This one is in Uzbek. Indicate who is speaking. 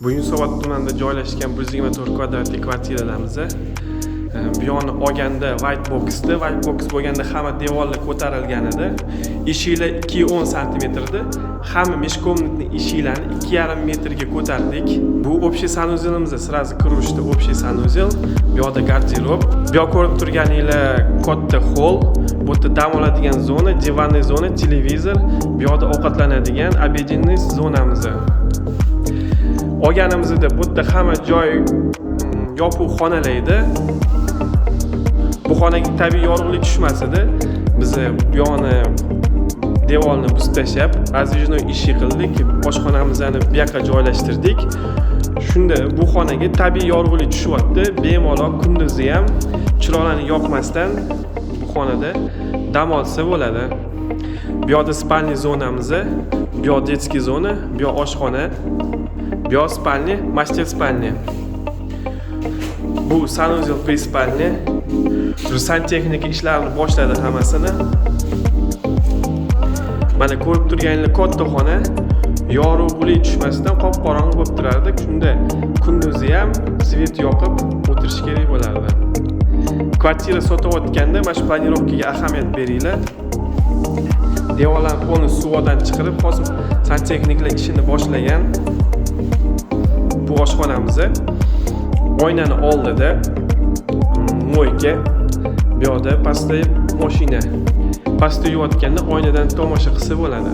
Speaker 1: Bu Yunusobod tumanida joylashgan 124 kvadratli kvartiralarimiz. Bu yonni olganda white box'di. White box bo'lganda hamma devorlar ko'tarilgan edi. Eshiklar 2.10 sm edi. Hamma meshkomnatni eshiklarini 2.5 metrga ko'tardik. Bu общий sanuzelimiz, сразу kirishda общий sanuzel. Bu yerda garderob. Bu yoqda ko'rib turganinglar katta hol. Bu yerda dam oladigan zona, divanniy zona, televizor, bu yerda ovqatlanadigan обеденный zonamiz. Olganimizda bu yerda hamma joy yopiq xonalar edi. Bu xonaga tabiiy yorug'lik tushmas edi. Biz bu yoni devorni buzib tashlab, razdvижной eshik qildik. Oshxonamizni bu yoqqa joylashtirdik. Shunda bu xonaga tabiiy yorug'lik tushyapti. Bemalol kunduzi ham chiroqlarni yoqmasdan bu xonada dam olsa bo'ladi. Bu yerda spalni zonamiz, bu yoq детский zona, bu yoq oshxona, bu yoq spalni, master spalni. Bu sanuzel prispalni. Santexnika ishlarini boshladi hammasini. Mana ko'rib turganinglar katta xona, yorug'lik tushmasdan qop-qorong'i bo'lib turardi. Shunda kunduzi ham svet yoqib o'tirish kerak bo'lardi. Kvartira sotayotganda mana shu planirovkaga ahamiyat beringlar. Devorlarni polni suvdan chiqarib, hozir santexniklar ishini boshlagan. Bu oshxonamiz. Oynani oldida moyka, bu yerda pastda mashina. Pastda yuvayotganda oynadan tomosha qilsa bo'ladi.